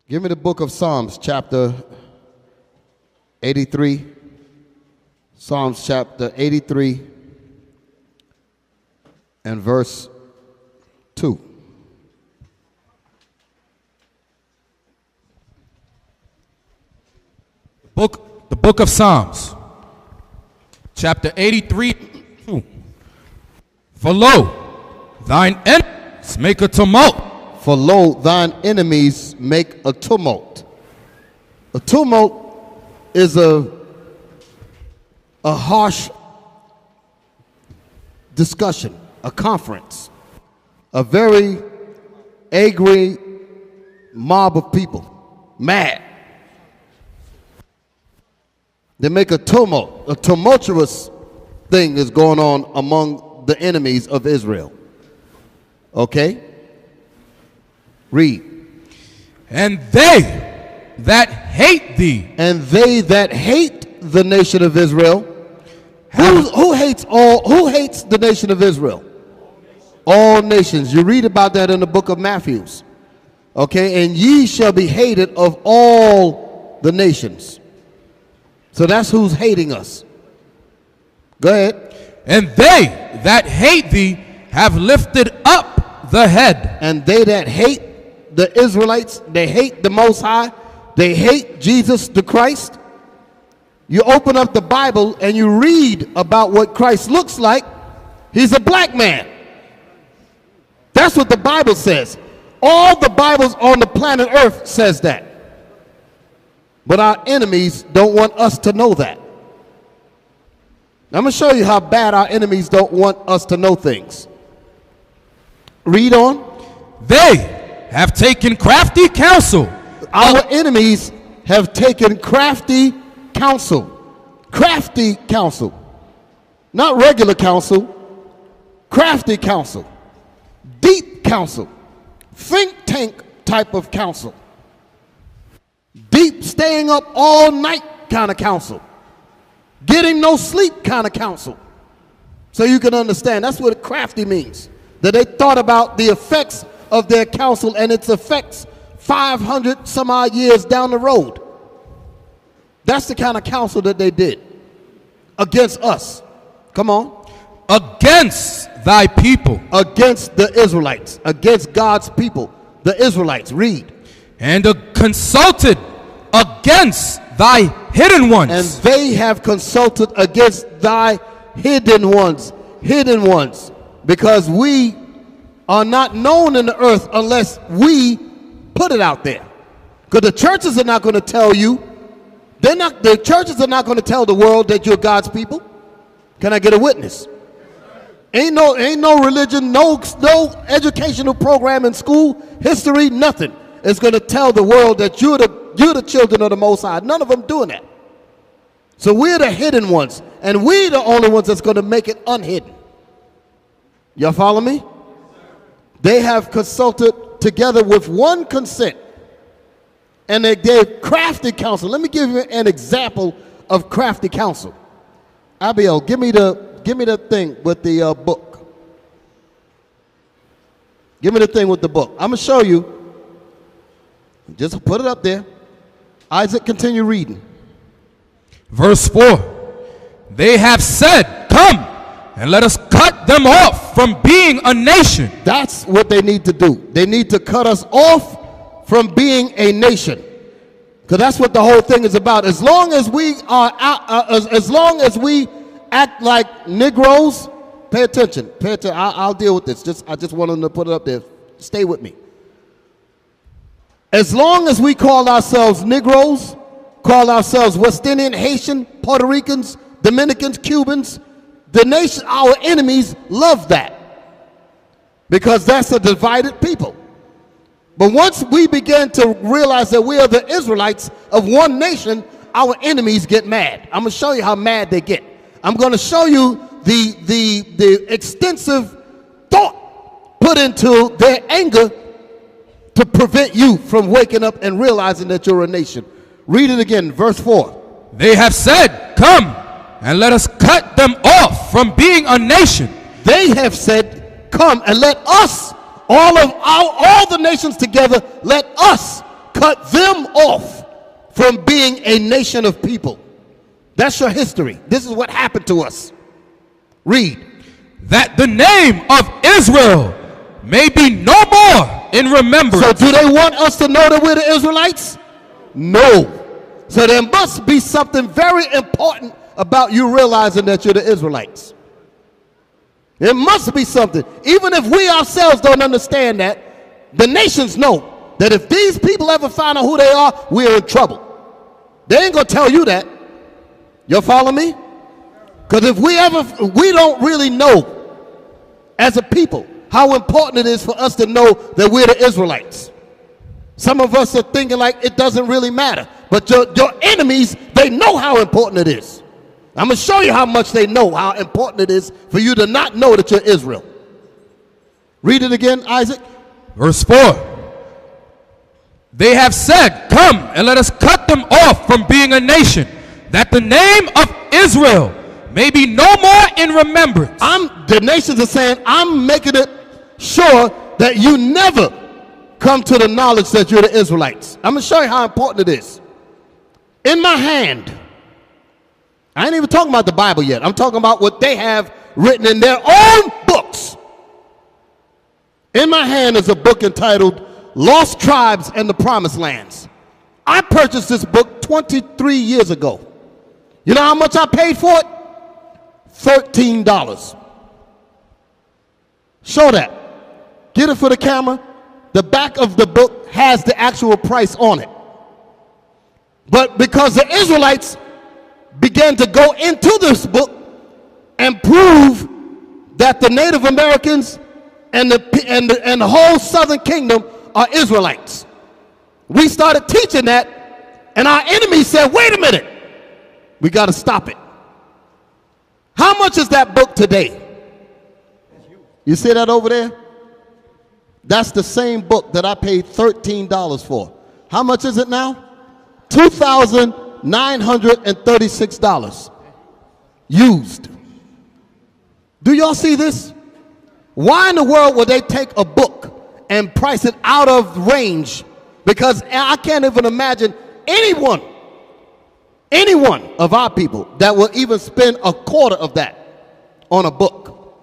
Give me the book of Psalms, chapter 83. Psalms chapter 83 and verse 2. The book of Psalms, chapter 83, 2. For lo, thine enemies make a tumult. For lo, thine enemies make a tumult. A tumult is a harsh discussion, a conference, a very angry mob of people, mad. They make a tumult. A tumultuous thing is going on among the enemies of Israel. Okay? Read. And they that hate thee. And they that hate the nation of Israel. Who hates the nation of Israel? All nations. You read about that in the book of Matthew. Okay? And ye shall be hated of all the nations. So that's who's hating us. Go ahead. And they that hate thee have lifted up the head. And they that hate the Israelites, they hate the Most High, they hate Jesus the Christ. You open up the Bible and you read about what Christ looks like. He's a black man. That's what the Bible says. All the Bibles on the planet Earth says that. But our enemies don't want us to know that. I'm going to show you how bad our enemies don't want us to know things. Read on. They have taken crafty counsel. Our enemies have taken crafty counsel. Crafty counsel. Not regular counsel. Crafty counsel. Deep counsel. Think tank type of counsel. Deep, staying up all night kind of counsel. Getting no sleep kind of counsel. So you can understand. That's what crafty means. That they thought about the effects of their counsel and its effects 500 some odd years down the road. That's the kind of counsel that they did against us. Come on. Against thy people. Against the Israelites. Against God's people. The Israelites. Read. And consulted against thy hidden ones. And they have consulted against thy hidden ones. Hidden ones. Because we are not known in the earth unless we put it out there. Because the churches are not going to tell you. The churches are not going to tell the world that you're God's people. Can I get a witness? Ain't no religion, no educational program in school, history, nothing. It's going to tell the world that you're the children of the Most High. None of them doing that. So we're the hidden ones. And we're the only ones that's going to make it unhidden. Y'all follow me? They have consulted together with one consent. And they gave crafty counsel. Let me give you an example of crafty counsel. Abiel, give me the thing with the book. Give me the thing with the book. I'm going to show you. Just put it up there. Isaac, continue reading. Verse 4. They have said, come and let us cut them off from being a nation. That's what they need to do. They need to cut us off from being a nation. Because that's what the whole thing is about. As long as we are as long as we act like Negroes, pay attention. Pay attention. I'll deal with this. I just want them to put it up there. Stay with me. As long as we call ourselves Negroes, call ourselves West Indian, Haitian, Puerto Ricans, Dominicans, Cubans, the nation, our enemies love that. Because that's a divided people. But once we begin to realize that we are the Israelites of one nation, our enemies get mad. I'm going to show you how mad they get. I'm going to show you the extensive thought put into their anger to prevent you from waking up and realizing that you're a nation. Read it again, verse 4. They have said, come and let us cut them off from being a nation. They have said, come and let us, all the nations together, let us cut them off from being a nation of people. That's your history. This is what happened to us. Read. That the name of Israel may be no more in remembrance. So do they want us to know that we're the Israelites? No. So there must be something very important about you realizing that you're the Israelites. There must be something. Even if we ourselves don't understand that, the nations know that if these people ever find out who they are, we're in trouble. They ain't going to tell you that. You follow me? Because if we don't really know as a people how important it is for us to know that we're the Israelites. Some of us are thinking like it doesn't really matter. But your enemies, they know how important it is. I'm going to show you how much they know how important it is for you to not know that you're Israel. Read it again, Isaac. Verse 4. They have said, come and let us cut them off from being a nation, that the name of Israel may be no more in remembrance. The nations are saying, I'm making it sure that you never come to the knowledge that you're the Israelites. I'm going to show you how important it is. In my hand, I ain't even talking about the Bible yet. I'm talking about what they have written in their own books. In my hand is a book entitled Lost Tribes and the Promised Lands. I purchased this book 23 years ago. You know how much I paid for it? $13. Show that. Get it for the camera. The back of the book has the actual price on it. But because the Israelites began to go into this book and prove that the Native Americans and the whole Southern Kingdom are Israelites. We started teaching that, and our enemies said, wait a minute, we got to stop it. How much is that book today? You see that over there? That's the same book that I paid $13 for. How much is it now? $2,936 used. Do y'all see this? Why in the world would they take a book and price it out of range? Because I can't even imagine anyone of our people that will even spend a quarter of that on a book.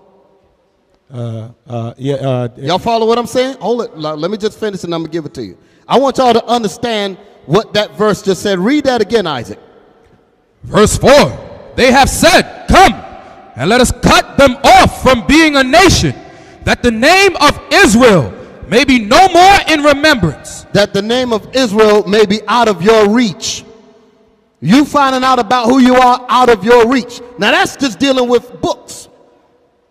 Y'all follow what I'm saying? Hold it. Let me just finish and I'm going to give it to you. I want y'all to understand what that verse just said. Read that again, Isaac. Verse 4. They have said, come and let us cut them off from being a nation, that the name of Israel may be no more in remembrance. That the name of Israel may be out of your reach. You finding out about who you are out of your reach. Now that's just dealing with books.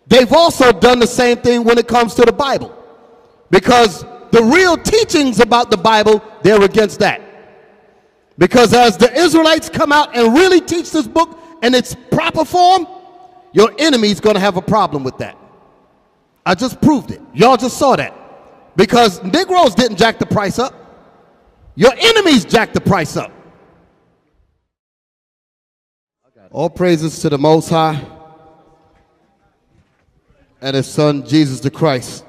They've also done the same thing when it comes to the Bible. Because the real teachings about the Bible, they're against that. Because as the Israelites come out and really teach this book in its proper form, your enemy's going to have a problem with that. I just proved it. Y'all just saw that. Because Negroes didn't jack the price up. Your enemies jacked the price up. All praises to the Most High and His Son, Jesus the Christ.